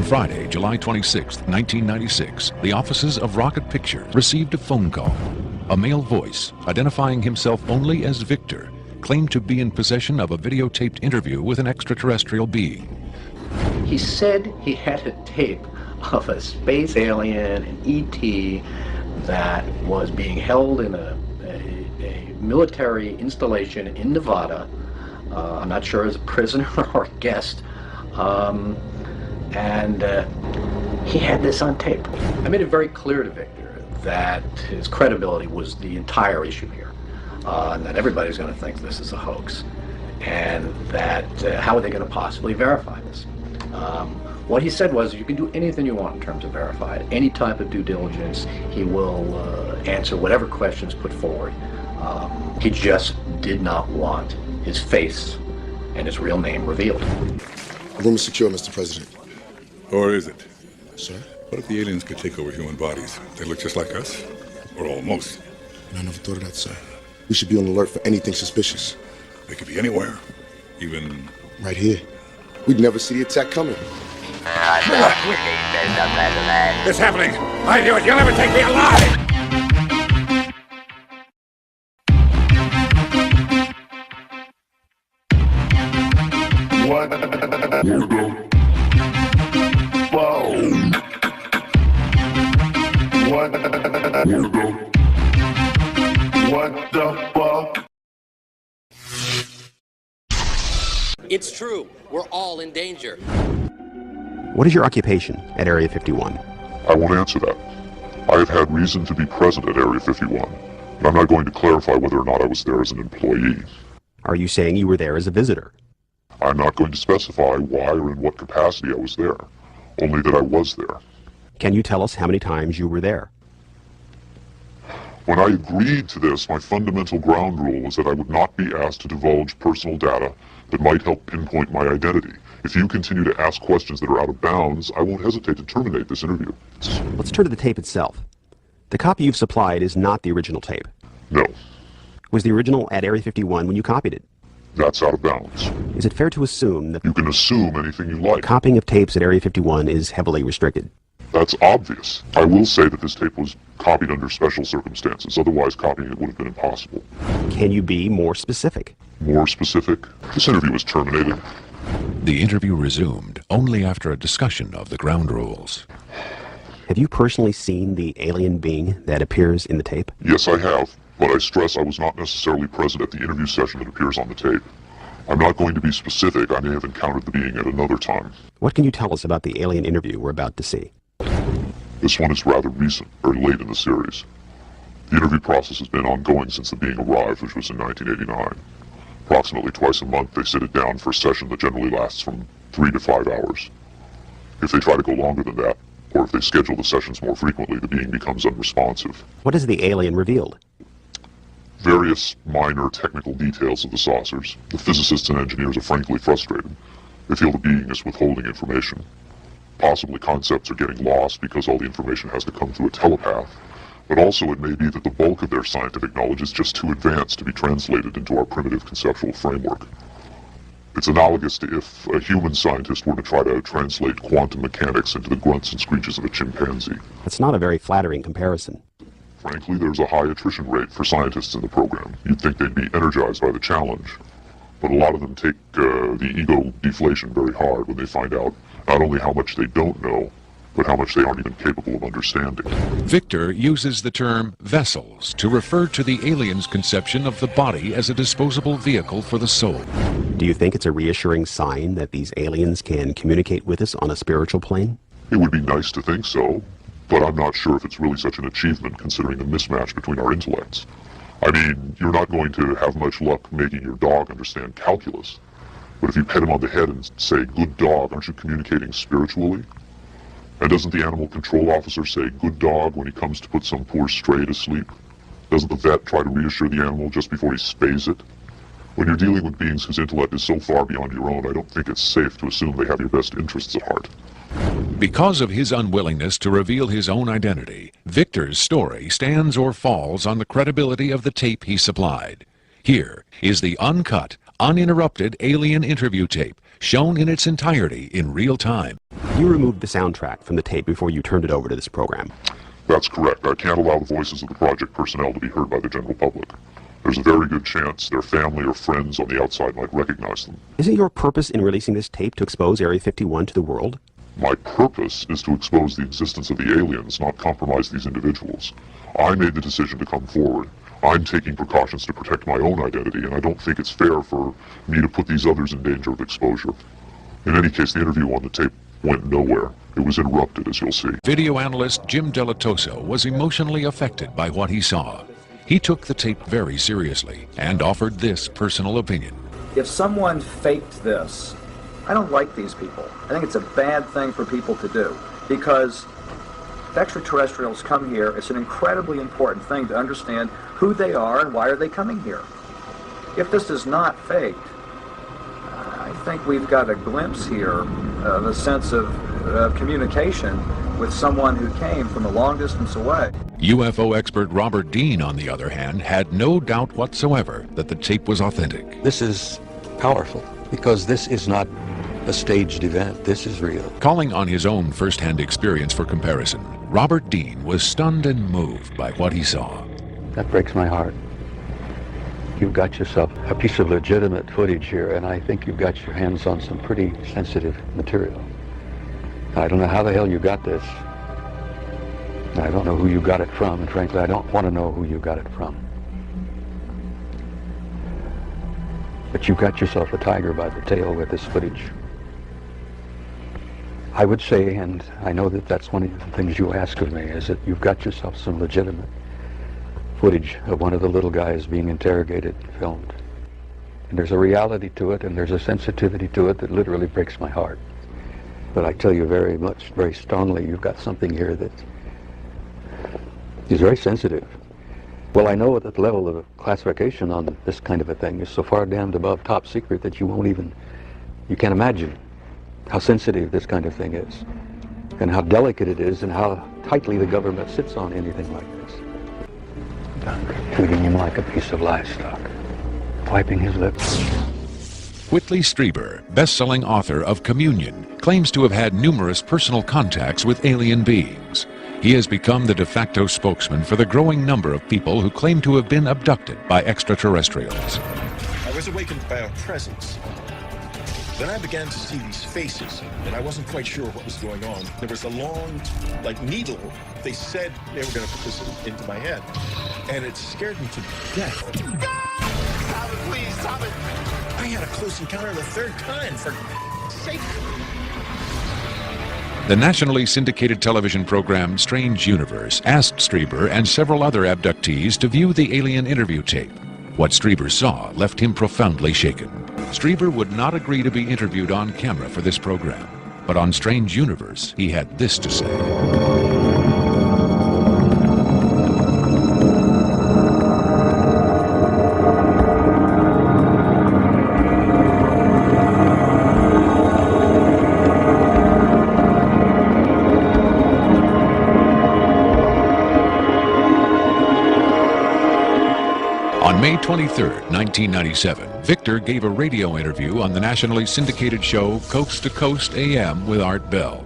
Friday, July 26, 1996, the offices of Rocket Picture received a phone call. A male voice, identifying himself only as Victor, claimed to be in possession of a videotaped interview with an extraterrestrial being. He said he had a tape of a space alien, an ET, that was being held in a military installation in Nevada. I'm not sure as a prisoner or a guest. He had this on tape. I made it very clear to Victor that his credibility was the entire issue here, and that everybody's going to think this is a hoax, and that how are they going to possibly verify this? What he said was, you can do anything you want in terms of verify it, any type of due diligence. He will answer whatever questions put forward. He just did not want his face and his real name revealed. The room is secure, Mr. President. Or is it? Sir? What if the aliens could take over human bodies? They look just like us? Or almost? I never thought of that, sir. We should be on alert for anything suspicious. They could be anywhere. Even... right here. We'd never see the attack coming. It's happening! I knew it! You'll never take me alive! What? Whoa. What the fuck? It's true. We're all in danger. What is your occupation at Area 51? I won't answer that. I have had reason to be present at Area 51, and I'm not going to clarify whether or not I was there as an employee. Are you saying you were there as a visitor? I'm not going to specify why or in what capacity I was there, only that I was there. Can you tell us how many times you were there? When I agreed to this, my fundamental ground rule was that I would not be asked to divulge personal data that might help pinpoint my identity. If you continue to ask questions that are out of bounds, I won't hesitate to terminate this interview. Let's turn to the tape itself. The copy you've supplied is not the original tape. No. Was the original at Area 51 when you copied it? That's out of bounds. Is it fair to assume that You can assume anything you like. copying of tapes at Area 51 is heavily restricted? That's obvious. I will say that this tape was copied under special circumstances, otherwise copying it would have been impossible. Can you be more specific? More specific, this interview was terminated. The interview resumed only after a discussion of the ground rules. Have you personally seen the alien being that appears in the tape? Yes, I have, but I stress I was not necessarily present at the interview session that appears on the tape. I'm not going to be specific. I may have encountered the being at another time. What can you tell us about the alien interview we're about to see? This one is rather recent, very late in the series. The interview process has been ongoing since the being arrived, which was in 1989. Approximately twice a month, they sit it down for a session that generally lasts from 3 to 5 hours. If they try to go longer than that, or if they schedule the sessions more frequently, the being becomes unresponsive. What has the alien revealed? Various minor technical details of the saucers. The physicists and engineers are frankly frustrated. They feel the being is withholding information. Possibly concepts are getting lost because all the information has to come through a telepath. But also it may be that the bulk of their scientific knowledge is just too advanced to be translated into our primitive conceptual framework. It's analogous to if a human scientist were to try to translate quantum mechanics into the grunts and screeches of a chimpanzee. That's not a very flattering comparison. Frankly, there's a high attrition rate for scientists in the program. You'd think they'd be energized by the challenge. But a lot of them take the ego deflation very hard when they find out not only how much they don't know, but how much they aren't even capable of understanding. Victor uses the term vessels to refer to the alien's conception of the body as a disposable vehicle for the soul. Do you think it's a reassuring sign that these aliens can communicate with us on a spiritual plane? It would be nice to think so, but I'm not sure if it's really such an achievement considering the mismatch between our intellects. I mean, you're not going to have much luck making your dog understand calculus, but if you pet him on the head and say, "Good dog," aren't you communicating spiritually? And doesn't the animal control officer say, "Good dog," when he comes to put some poor stray to sleep? Doesn't the vet try to reassure the animal just before he spays it? When you're dealing with beings whose intellect is so far beyond your own, I don't think it's safe to assume they have your best interests at heart. Because of his unwillingness to reveal his own identity, Victor's story stands or falls on the credibility of the tape he supplied. Here is the uncut, uninterrupted alien interview tape, shown in its entirety in real time. You removed the soundtrack from the tape before you turned it over to this program. That's correct. I can't allow the voices of the project personnel to be heard by the general public. There's a very good chance their family or friends on the outside might recognize them. Isn't your purpose in releasing this tape to expose Area 51 to the world? My purpose is to expose the existence of the aliens, not compromise these individuals. I made the decision to come forward. I'm taking precautions to protect my own identity, and I don't think it's fair for me to put these others in danger of exposure. In any case, the interview on the tape went nowhere. It was interrupted, as you'll see. Video analyst Jim Delatoso was emotionally affected by what he saw. He took the tape very seriously and offered this personal opinion. If someone faked this, I don't like these people. I think it's a bad thing for people to do, because if extraterrestrials come here, it's an incredibly important thing to understand who they are and why are they coming here. If this is not faked, I think we've got a glimpse here of a sense of communication with someone who came from a long distance away. UFO expert Robert Dean, on the other hand, had no doubt whatsoever that the tape was authentic. This is powerful because this is not a staged event. This is real. Calling on his own first-hand experience for comparison, Robert Dean was stunned and moved by what he saw. That breaks my heart. You've got yourself a piece of legitimate footage here, and I think you've got your hands on some pretty sensitive material. I don't know how the hell you got this. I don't know who you got it from, and frankly, I don't want to know who you got it from. But you've got yourself a tiger by the tail with this footage. I would say, and I know that that's one of the things you ask of me, is that you've got yourself some legitimate footage of one of the little guys being interrogated and filmed. And there's a reality to it, and there's a sensitivity to it that literally breaks my heart. But I tell you very strongly, you've got something here that is very sensitive. Well, I know that the level of classification on this kind of a thing is so far damned above top secret that you can't imagine how sensitive this kind of thing is, and how delicate it is, and how tightly the government sits on anything like this. Treating him like a piece of livestock, wiping his lips. Whitley Strieber, best-selling author of Communion, claims to have had numerous personal contacts with alien beings. He has become the de facto spokesman for the growing number of people who claim to have been abducted by extraterrestrials. I was awakened by a presence. Then I began to see these faces, and I wasn't quite sure what was going on. There was a long, needle. They said they were going to put this into my head, and it scared me to death. Stop it, please, stop it! I had a close encounter the third time, for sake. The nationally syndicated television program Strange Universe asked Strieber and several other abductees to view the alien interview tape. What Strieber saw left him profoundly shaken. Strieber would not agree to be interviewed on camera for this program, but on Strange Universe, he had this to say. On May 23, 1997, Victor gave a radio interview on the nationally syndicated show Coast to Coast AM with Art Bell.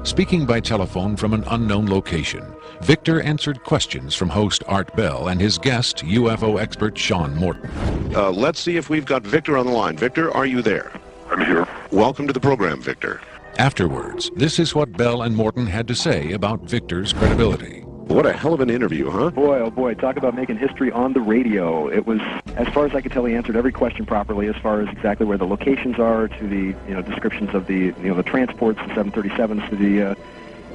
Speaking by telephone from an unknown location, Victor answered questions from host Art Bell and his guest, UFO expert Sean Morton. Let's see if we've got Victor on the line. Victor, are you there? I'm here. Welcome to the program, Victor. Afterwards, this is what Bell and Morton had to say about Victor's credibility. What a hell of an interview, huh? Boy, oh boy, talk about making history on the radio. It was, as far as I could tell, he answered every question properly as far as exactly where the locations are, to the descriptions of the the transports, the 737s, to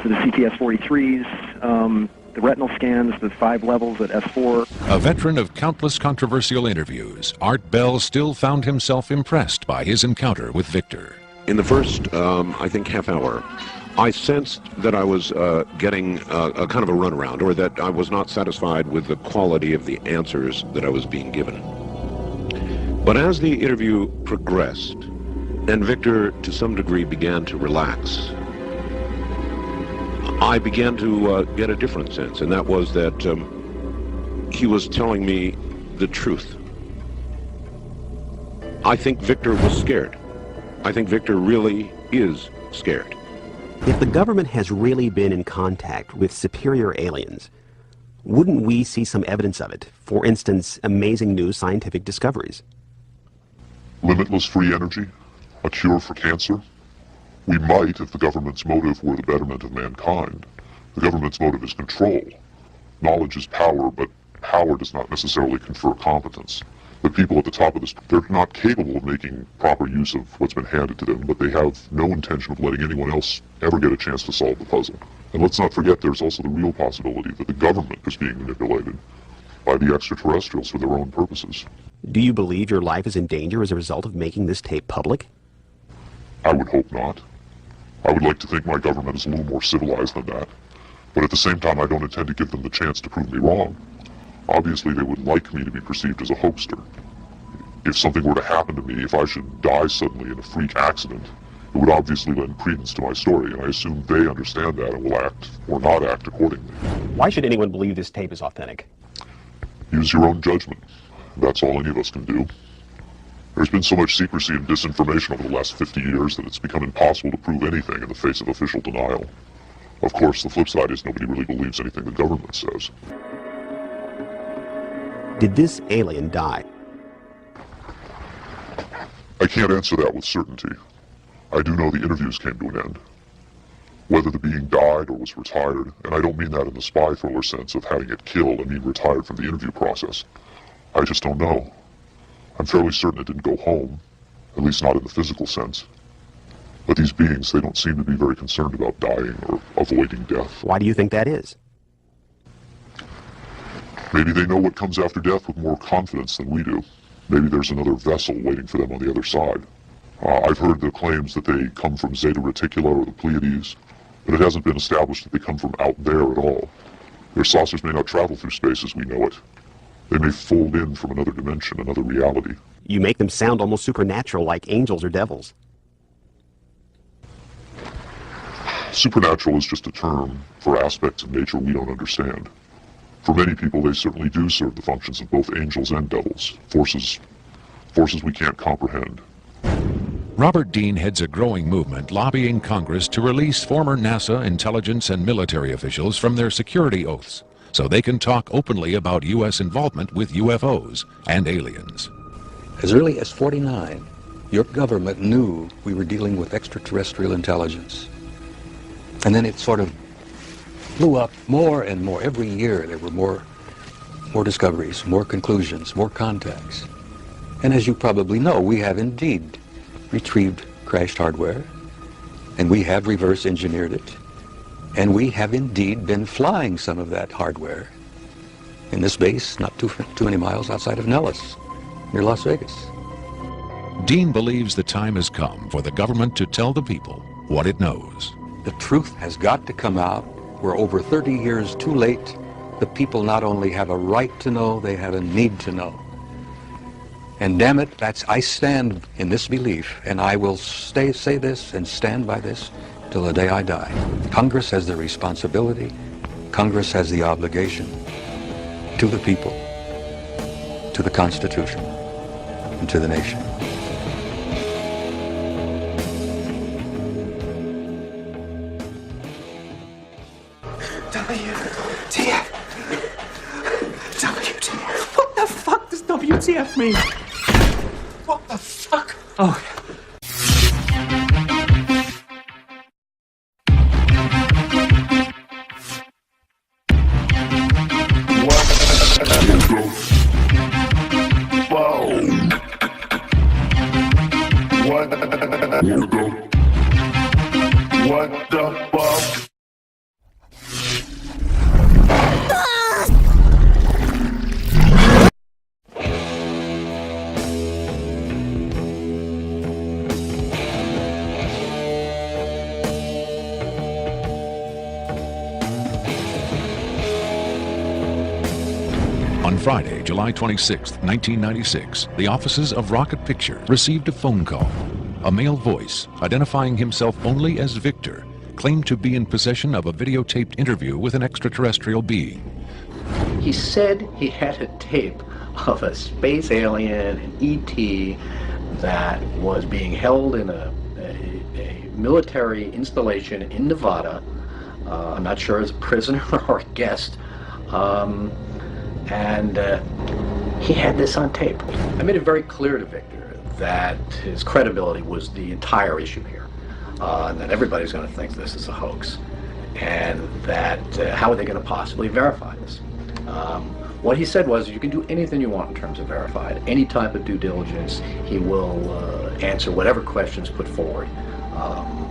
the CTS-43s, the retinal scans, the 5 levels at S4. A veteran of countless controversial interviews, Art Bell still found himself impressed by his encounter with Victor. In the first, I think, half hour, I sensed that I was getting a kind of a runaround, or that I was not satisfied with the quality of the answers that I was being given. But as the interview progressed, and Victor, to some degree, began to relax, I began to get a different sense, and that was that he was telling me the truth. I think Victor was scared. I think Victor really is scared. If the government has really been in contact with superior aliens, wouldn't we see some evidence of it? For instance, amazing new scientific discoveries. Limitless free energy? A cure for cancer? We might if the government's motive were the betterment of mankind. The government's motive is control. Knowledge is power, but power does not necessarily confer competence. The people at the top of this, they're not capable of making proper use of what's been handed to them, but they have no intention of letting anyone else ever get a chance to solve the puzzle. And let's not forget there's also the real possibility that the government is being manipulated by the extraterrestrials for their own purposes. Do you believe your life is in danger as a result of making this tape public? I would hope not. I would like to think my government is a little more civilized than that. But at the same time, I don't intend to give them the chance to prove me wrong. Obviously, they would like me to be perceived as a hoaxer. If something were to happen to me, if I should die suddenly in a freak accident, it would obviously lend credence to my story, and I assume they understand that and will act or not act accordingly. Why should anyone believe this tape is authentic? Use your own judgment. That's all any of us can do. There's been so much secrecy and disinformation over the last 50 years that it's become impossible to prove anything in the face of official denial. Of course, the flip side is nobody really believes anything the government says. Did this alien die? I can't answer that with certainty. I do know the interviews came to an end. Whether the being died or was retired, and I don't mean that in the spy thriller sense of having it killed, I mean retired from the interview process. I just don't know. I'm fairly certain it didn't go home, at least not in the physical sense. But these beings, they don't seem to be very concerned about dying or avoiding death. Why do you think that is? Maybe they know what comes after death with more confidence than we do. Maybe there's another vessel waiting for them on the other side. I've heard the claims that they come from Zeta Reticula or the Pleiades, but it hasn't been established that they come from out there at all. Their saucers may not travel through space as we know it. They may fold in from another dimension, another reality. You make them sound almost supernatural, like angels or devils. Supernatural is just a term for aspects of nature we don't understand. For many people, they certainly do serve the functions of both angels and devils, forces we can't comprehend. Robert Dean heads a growing movement lobbying Congress to release former NASA intelligence and military officials from their security oaths so they can talk openly about U.S. involvement with UFOs and aliens. As early as '49, your government knew we were dealing with extraterrestrial intelligence. And then it sort of blew up more and more. Every year there were more discoveries, more conclusions, more contacts. And as you probably know, we have indeed retrieved crashed hardware, and we have reverse engineered it, and we have indeed been flying some of that hardware in this base not too many miles outside of Nellis, near Las Vegas. Dean believes the time has come for the government to tell the people what it knows. The truth has got to come out. We're over 30 years too late. The people not only have a right to know, they have a need to know. And damn it, I stand in this belief, and I will say this and stand by this till the day I die. Congress has the responsibility, Congress has the obligation to the people, to the Constitution, and to the nation. WTF. What the fuck does WTF mean? What the fuck? Oh. What the fuck? On Friday, July 26, 1996, the offices of Rocket Picture received a phone call. A male voice, identifying himself only as Victor, claimed to be in possession of a videotaped interview with an extraterrestrial being. He said he had a tape of a space alien, an ET, that was being held in a military installation in Nevada. I'm not sure as a prisoner or a guest. He had this on tape. I made it very clear to Victor that his credibility was the entire issue here, and that everybody's going to think this is a hoax, and that how are they going to possibly verify this? What he said was, you can do anything you want in terms of verified, any type of due diligence. He will answer whatever questions put forward.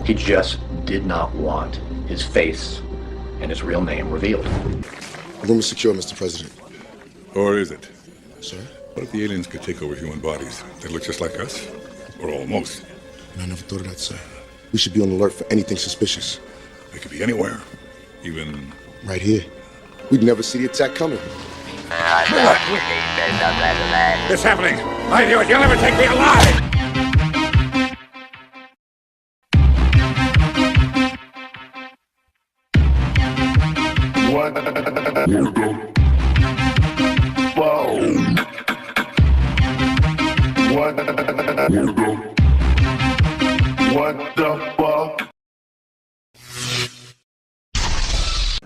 He just did not want his face and his real name revealed. The room is secure, Mr. President. Or is it? Sir? What if the aliens could take over human bodies? They look just like us, or almost. I never thought of that, sir. We should be on alert for anything suspicious. They could be anywhere, even right here. We'd never see the attack coming. It's happening! I knew it! You'll never take me alive! What the fuck?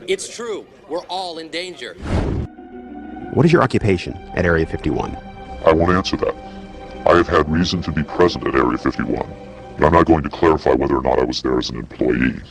It's true. We're all in danger. What is your occupation at Area 51? I won't answer that. I have had reason to be present at Area 51, but I'm not going to clarify whether or not I was there as an employee.